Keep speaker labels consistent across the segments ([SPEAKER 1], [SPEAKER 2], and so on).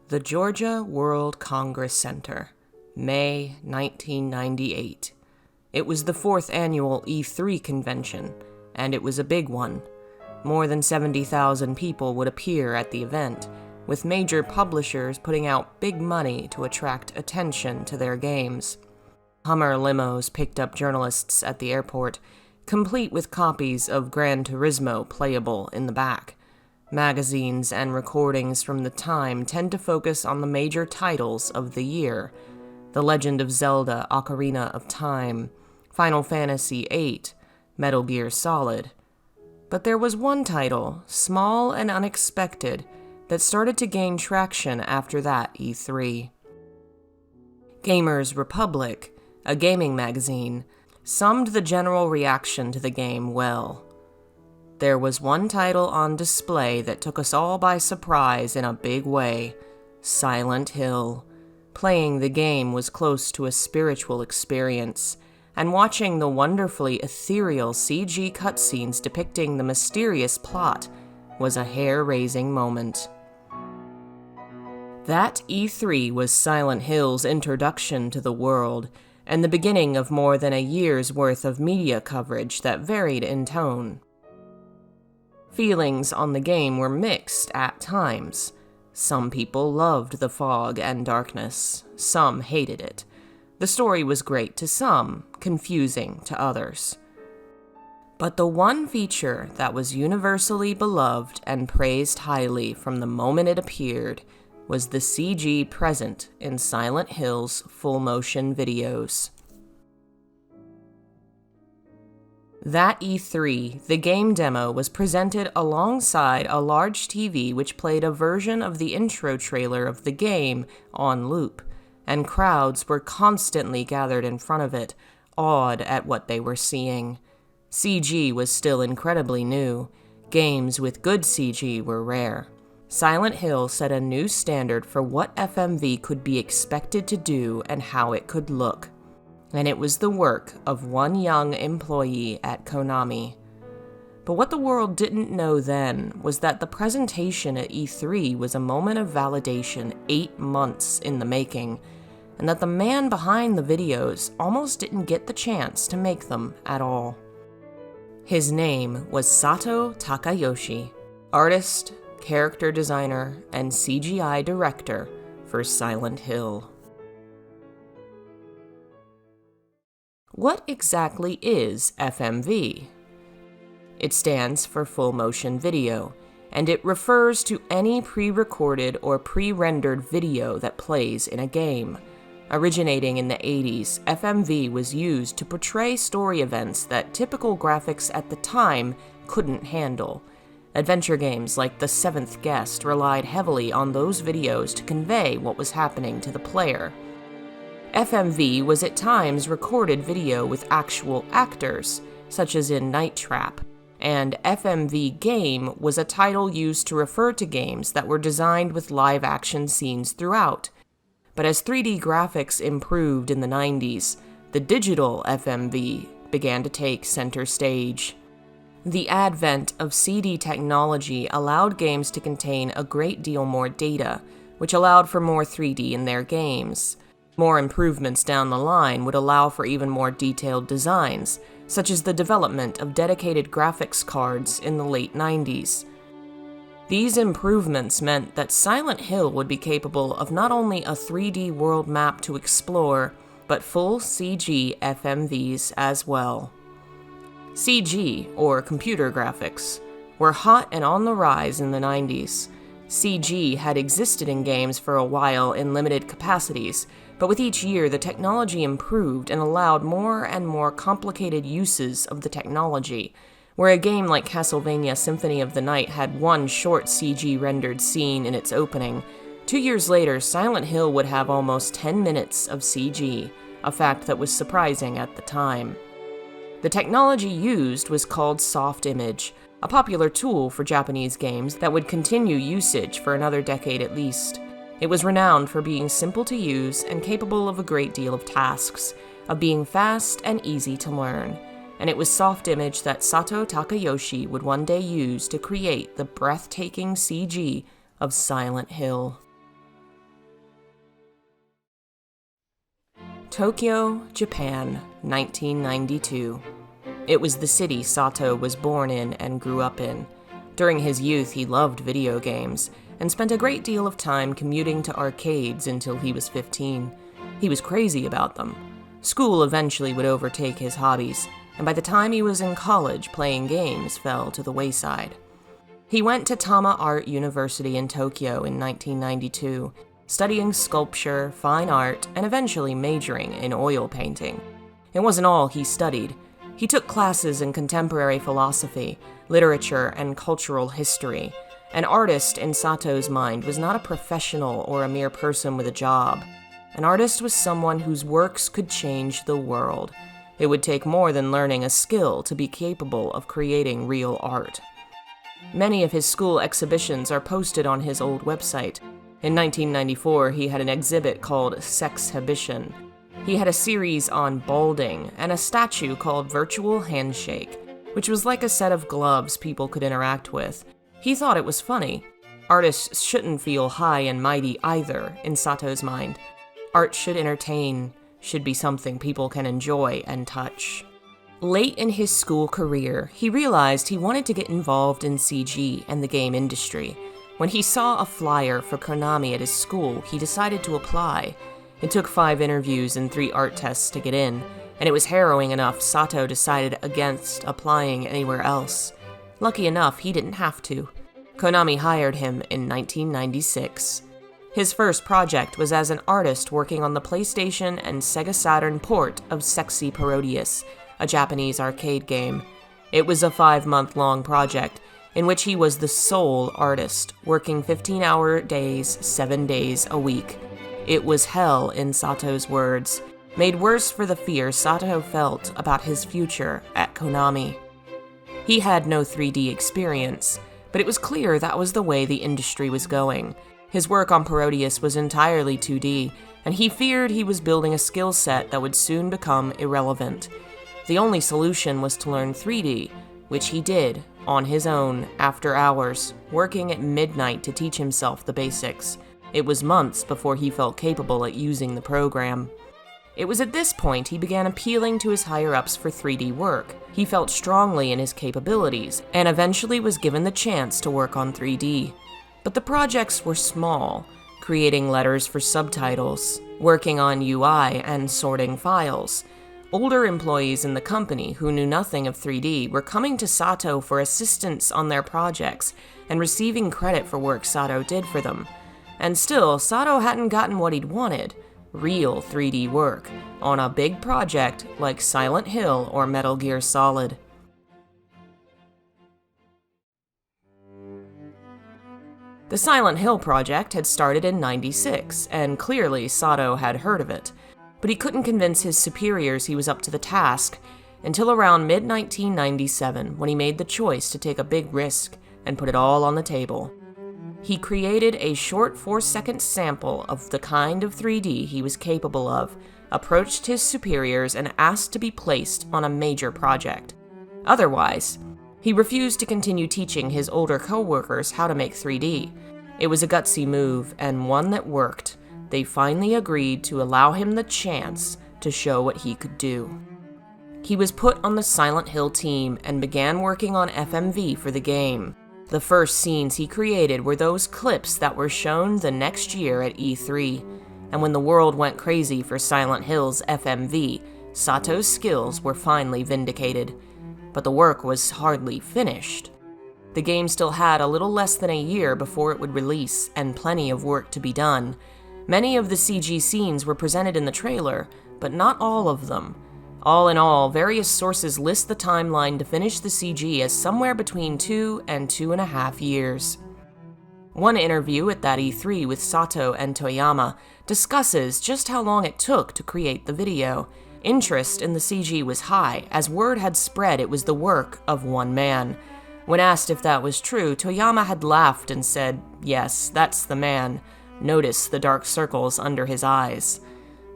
[SPEAKER 1] The Georgia World Congress Center, May 1998. It was the 4th annual E3 convention, and it was a big one. More than 70,000 people would appear at the event, with major publishers putting out big money to attract attention to their games. Hummer limos picked up journalists at the airport, complete with copies of Gran Turismo playable in the back. Magazines and recordings from the time tend to focus on the major titles of the year: The Legend of Zelda: Ocarina of Time, Final Fantasy VIII, Metal Gear Solid. But there was one title, small and unexpected, that started to gain traction after that E3. Gamers Republic, a gaming magazine, summed the general reaction to the game well. There was one title on display that took us all by surprise in a big way: Silent Hill. Playing the game was close to a spiritual experience, and watching the wonderfully ethereal CG cutscenes depicting the mysterious plot was a hair-raising moment. That E3 was Silent Hill's introduction to the world, and the beginning of more than a year's worth of media coverage that varied in tone. Feelings on the game were mixed at times. Some people loved the fog and darkness, some hated it. The story was great to some, confusing to others. But the one feature that was universally beloved and praised highly from the moment it appeared was the CG present in Silent Hill's full-motion videos. That E3, the game demo was presented alongside a large TV which played a version of the intro trailer of the game on loop, and crowds were constantly gathered in front of it, awed at what they were seeing. CG was still incredibly new. Games with good CG were rare. Silent Hill set a new standard for what FMV could be expected to do and how it could look. And it was the work of one young employee at Konami. But what the world didn't know then was that the presentation at E3 was a moment of validation 8 months in the making, and that the man behind the videos almost didn't get the chance to make them at all. His name was Sato Takayoshi, artist, character designer, and CGI director for Silent Hill. What exactly is FMV? It stands for Full Motion Video, and it refers to any pre-recorded or pre-rendered video that plays in a game. Originating in the 80s, FMV was used to portray story events that typical graphics at the time couldn't handle. Adventure games like The Seventh Guest relied heavily on those videos to convey what was happening to the player. FMV was at times recorded video with actual actors, such as in Night Trap, and FMV Game was a title used to refer to games that were designed with live-action scenes throughout. But as 3D graphics improved in the 90s, the digital FMV began to take center stage. The advent of CD technology allowed games to contain a great deal more data, which allowed for more 3D in their games. More improvements down the line would allow for even more detailed designs, such as the development of dedicated graphics cards in the late 90s. These improvements meant that Silent Hill would be capable of not only a 3D world map to explore, but full CG FMVs as well. CG, or computer graphics, were hot and on the rise in the 90s. CG had existed in games for a while in limited capacities, but with each year the technology improved and allowed more and more complicated uses of the technology. Where a game like Castlevania Symphony of the Night had one short CG-rendered scene in its opening, 2 years later Silent Hill would have almost 10 minutes of CG, a fact that was surprising at the time. The technology used was called soft image, a popular tool for Japanese games that would continue usage for another decade at least. It was renowned for being simple to use and capable of a great deal of tasks, of being fast and easy to learn, and it was soft image that Sato Takayoshi would one day use to create the breathtaking CG of Silent Hill. Tokyo, Japan, 1992. It was the city Sato was born in and grew up in. During his youth, he loved video games and spent a great deal of time commuting to arcades until he was 15. He was crazy about them. School eventually would overtake his hobbies, and by the time he was in college, playing games fell to the wayside. He went to Tama Art University in Tokyo in 1992, studying sculpture, fine art, and eventually majoring in oil painting. It wasn't all he studied. He took classes in contemporary philosophy, literature, and cultural history. An artist in Sato's mind was not a professional or a mere person with a job. An artist was someone whose works could change the world. It would take more than learning a skill to be capable of creating real art. Many of his school exhibitions are posted on his old website. In 1994, he had an exhibit called Sexhibition. He had a series on balding and a statue called Virtual Handshake, which was like a set of gloves people could interact with. He thought it was funny. Artists shouldn't feel high and mighty either, in Sato's mind. Art should entertain, should be something people can enjoy and touch. Late in his school career, he realized he wanted to get involved in CG and the game industry. When he saw a flyer for Konami at his school, he decided to apply. It took 5 interviews and 3 art tests to get in, and it was harrowing enough Sato decided against applying anywhere else. Lucky enough, he didn't have to. Konami hired him in 1996. His first project was as an artist working on the PlayStation and Sega Saturn port of Sexy Parodius, a Japanese arcade game. It was a 5-month-long project in which he was the sole artist, working 15-hour days, 7 days a week. It was hell, in Sato's words, made worse for the fear Sato felt about his future at Konami. He had no 3D experience, but it was clear that was the way the industry was going. His work on Parodius was entirely 2D, and he feared he was building a skill set that would soon become irrelevant. The only solution was to learn 3D, which he did, on his own, after hours, working at midnight to teach himself the basics. It was months before he felt capable at using the program. It was at this point he began appealing to his higher-ups for 3D work. He felt strongly in his capabilities, and eventually was given the chance to work on 3D. But the projects were small, creating letters for subtitles, working on UI, and sorting files. Older employees in the company who knew nothing of 3D were coming to Sato for assistance on their projects and receiving credit for work Sato did for them. And still, Sato hadn't gotten what he'd wanted, real 3D work, on a big project like Silent Hill or Metal Gear Solid. The Silent Hill project had started in '96, and clearly Sato had heard of it, but he couldn't convince his superiors he was up to the task until around mid-1997, when he made the choice to take a big risk and put it all on the table. He created a short 4-second sample of the kind of 3D he was capable of, approached his superiors, and asked to be placed on a major project. Otherwise, he refused to continue teaching his older co-workers how to make 3D. It was a gutsy move, and one that worked. They finally agreed to allow him the chance to show what he could do. He was put on the Silent Hill team and began working on FMV for the game. The first scenes he created were those clips that were shown the next year at E3, and when the world went crazy for Silent Hill's FMV, Sato's skills were finally vindicated. But the work was hardly finished. The game still had a little less than a year before it would release, and plenty of work to be done. Many of the CG scenes were presented in the trailer, but not all of them. All in all, various sources list the timeline to finish the CG as somewhere between 2 and 2.5 years. One interview at that E3 with Sato and Toyama discusses just how long it took to create the video. Interest in the CG was high, as word had spread it was the work of one man. When asked if that was true, Toyama had laughed and said, "Yes, that's the man. Notice the dark circles under his eyes."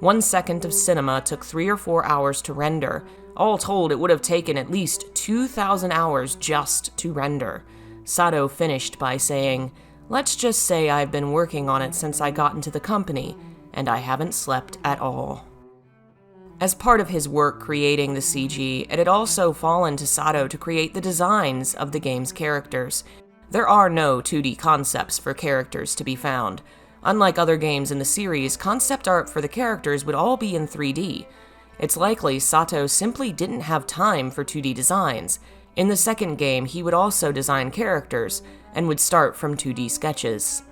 [SPEAKER 1] 1 second of cinema took 3 or 4 hours to render. All told, it would have taken at least 2,000 hours just to render. Sato finished by saying, "Let's just say I've been working on it since I got into the company, and I haven't slept at all." As part of his work creating the CG, it had also fallen to Sato to create the designs of the game's characters. There are no 2D concepts for characters to be found. Unlike other games in the series, concept art for the characters would all be in 3D. It's likely Sato simply didn't have time for 2D designs. In the second game, he would also design characters, and would start from 2D sketches.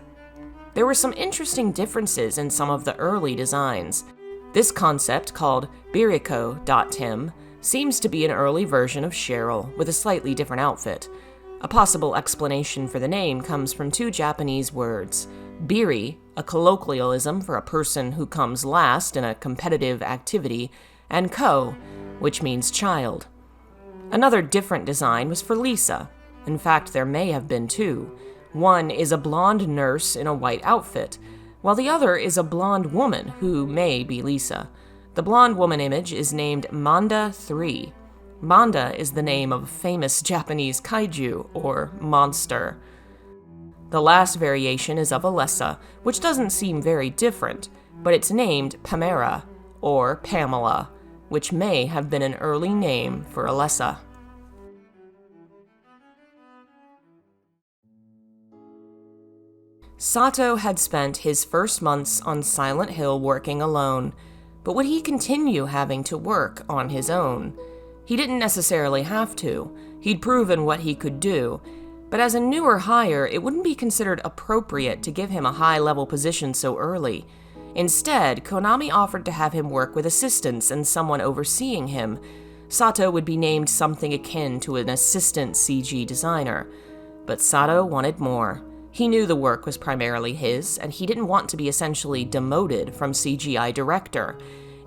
[SPEAKER 1] There were some interesting differences in some of the early designs. This concept, called Biriko.Tim, seems to be an early version of Cheryl, with a slightly different outfit. A possible explanation for the name comes from two Japanese words: biri, a colloquialism for a person who comes last in a competitive activity, and ko, which means child. Another different design was for Lisa. In fact, there may have been two. One is a blonde nurse in a white outfit, while the other is a blonde woman who may be Lisa. The blonde woman image is named Manda 3. Manda is the name of a famous Japanese kaiju, or monster. The last variation is of Alessa, which doesn't seem very different, but it's named Pamela, or Pamela, which may have been an early name for Alessa. Sato had spent his first months on Silent Hill working alone, but would he continue having to work on his own? He didn't necessarily have to. He'd proven what he could do, but as a newer hire, it wouldn't be considered appropriate to give him a high-level position so early. Instead, Konami offered to have him work with assistants and someone overseeing him. Sato would be named something akin to an assistant CG designer. But Sato wanted more. He knew the work was primarily his, and he didn't want to be essentially demoted from CGI director.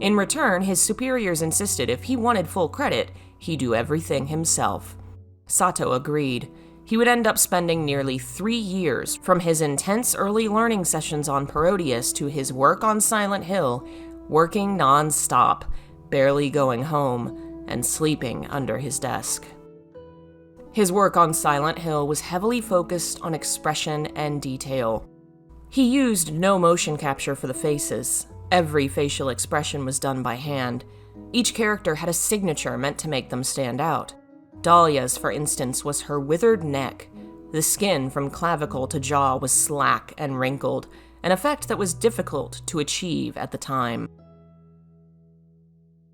[SPEAKER 1] In return, his superiors insisted if he wanted full credit, he'd do everything himself. Sato agreed. He would end up spending nearly 3 years, from his intense early learning sessions on Parodius to his work on Silent Hill, working non-stop, barely going home, and sleeping under his desk. His work on Silent Hill was heavily focused on expression and detail. He used no motion capture for the faces. Every facial expression was done by hand. Each character had a signature meant to make them stand out. Dahlia's, for instance, was her withered neck. The skin from clavicle to jaw was slack and wrinkled, an effect that was difficult to achieve at the time.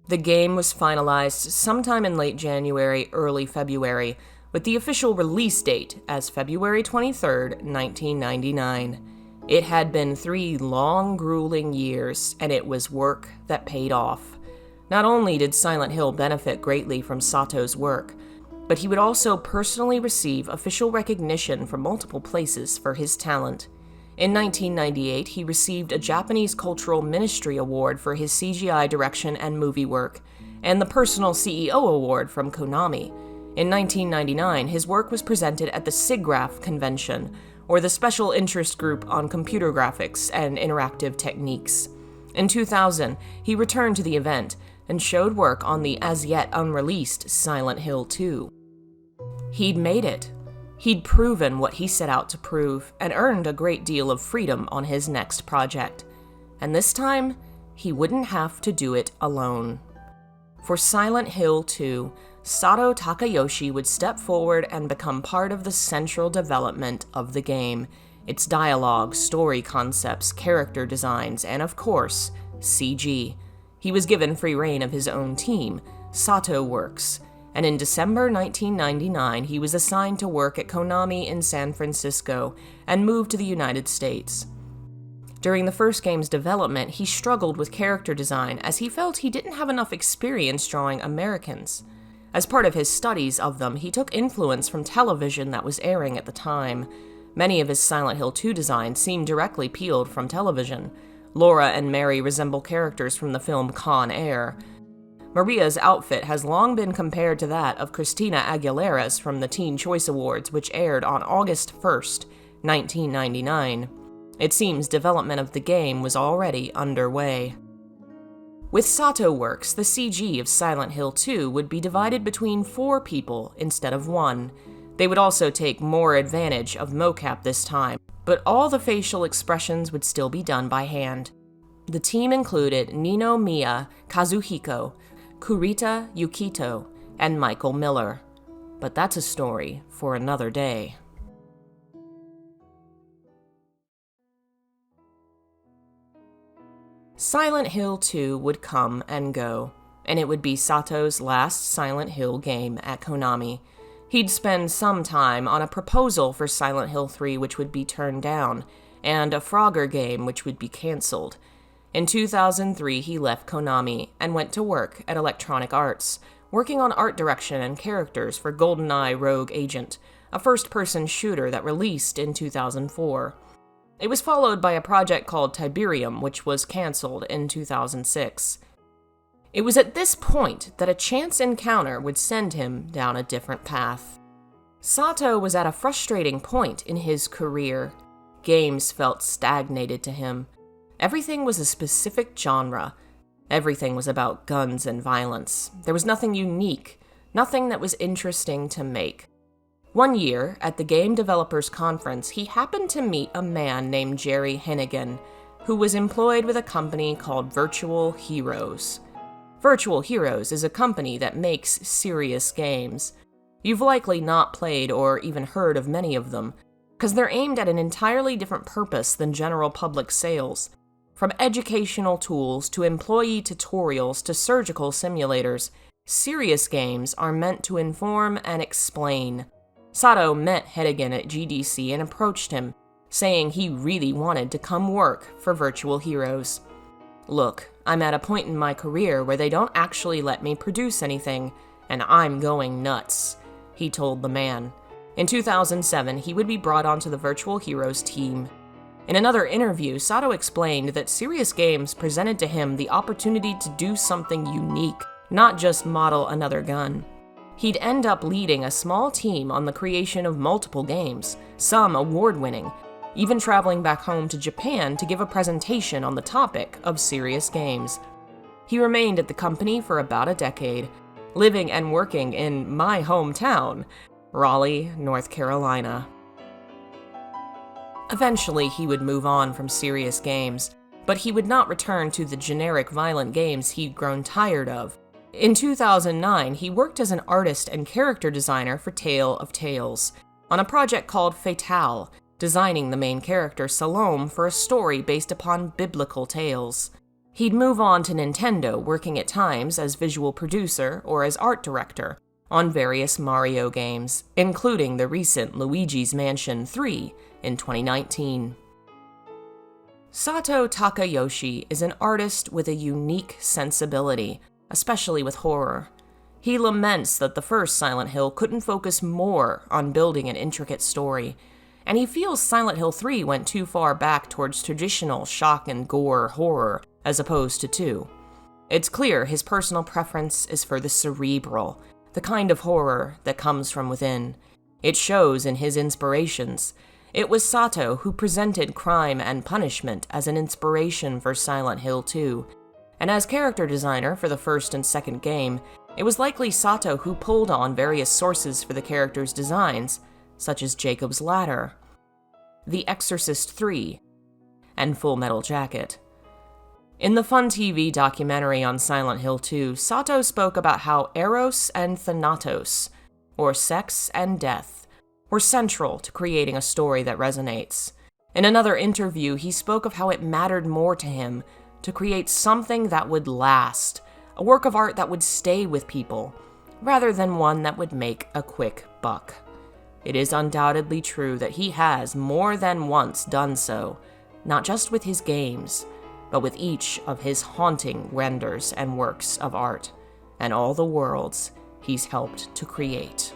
[SPEAKER 1] The game was finalized sometime in late January, early February, with the official release date as February 23, 1999. It had been 3 long, grueling years, and it was work that paid off. Not only did Silent Hill benefit greatly from Sato's work, but he would also personally receive official recognition from multiple places for his talent. In 1998, he received a Japanese Cultural Ministry Award for his CGI direction and movie work, and the Personal CEO Award from Konami. In 1999, his work was presented at the SIGGRAPH convention, or the Special Interest Group on Computer Graphics and Interactive Techniques. In 2000, he returned to the event and showed work on the as-yet unreleased Silent Hill 2. He'd made it. He'd proven what he set out to prove, and earned a great deal of freedom on his next project. And this time, he wouldn't have to do it alone. For Silent Hill 2, Sato Takayoshi would step forward and become part of the central development of the game, its dialogue, story concepts, character designs, and of course, CG. He was given free rein of his own team, Sato Works, and in December 1999 he was assigned to work at Konami in San Francisco and moved to the United States. During the first game's development, he struggled with character design as he felt he didn't have enough experience drawing Americans. As part of his studies of them, he took influence from television that was airing at the time. Many of his Silent Hill 2 designs seem directly peeled from television. Laura and Mary resemble characters from the film Con Air. Maria's outfit has long been compared to that of Christina Aguilera's from the Teen Choice Awards, which aired on August 1st, 1999. It seems development of the game was already underway. With Sato Works, the CG of Silent Hill 2 would be divided between 4 people instead of 1. They would also take more advantage of mocap this time, but all the facial expressions would still be done by hand. The team included Ninomiya Kazuhiko, Kurita Yukito, and Michael Miller. But that's a story for another day. Silent Hill 2 would come and go, and it would be Sato's last Silent Hill game at Konami. He'd spend some time on a proposal for Silent Hill 3 which would be turned down, and a Frogger game which would be cancelled. In 2003, he left Konami and went to work at Electronic Arts, working on art direction and characters for GoldenEye Rogue Agent, a first-person shooter that released in 2004. It was followed by a project called Tiberium, which was cancelled in 2006. It was at this point that a chance encounter would send him down a different path. Sato was at a frustrating point in his career. Games felt stagnated to him. Everything was a specific genre. Everything was about guns and violence. There was nothing unique, nothing that was interesting to make. One year, at the Game Developers Conference, he happened to meet a man named Jerry Hennigan, who was employed with a company called Virtual Heroes. Virtual Heroes is a company that makes serious games. You've likely not played or even heard of many of them, because they're aimed at an entirely different purpose than general public sales. From educational tools to employee tutorials to surgical simulators, serious games are meant to inform and explain. Sato met Hennigan at GDC and approached him, saying he really wanted to come work for Virtual Heroes. "Look, I'm at a point in my career where they don't actually let me produce anything, and I'm going nuts," he told the man. In 2007, he would be brought onto the Virtual Heroes team. In another interview, Sato explained that serious games presented to him the opportunity to do something unique, not just model another gun. He'd end up leading a small team on the creation of multiple games, some award-winning, even traveling back home to Japan to give a presentation on the topic of serious games. He remained at the company for about a decade, living and working in my hometown, Raleigh, North Carolina. Eventually, he would move on from serious games, but he would not return to the generic violent games he'd grown tired of. In 2009, he worked as an artist and character designer for Tale of Tales, on a project called Fatale, designing the main character Salome for a story based upon biblical tales. He'd move on to Nintendo, working at times as visual producer or as art director on various Mario games, including the recent Luigi's Mansion 3 in 2019. Sato Takayoshi is an artist with a unique sensibility, especially with horror. He laments that the first Silent Hill couldn't focus more on building an intricate story, and he feels Silent Hill 3 went too far back towards traditional shock and gore horror as opposed to 2. It's clear his personal preference is for the cerebral, the kind of horror that comes from within. It shows in his inspirations. It was Sato who presented Crime and Punishment as an inspiration for Silent Hill 2, and as character designer for the first and second game, it was likely Sato who pulled on various sources for the characters' designs, such as Jacob's Ladder, The Exorcist 3, and Full Metal Jacket. In the Fun TV documentary on Silent Hill 2, Sato spoke about how Eros and Thanatos, or sex and death, were central to creating a story that resonates. In another interview, he spoke of how it mattered more to him to create something that would last, a work of art that would stay with people, rather than one that would make a quick buck. It is undoubtedly true that he has more than once done so, not just with his games, but with each of his haunting renders and works of art, and all the worlds he's helped to create.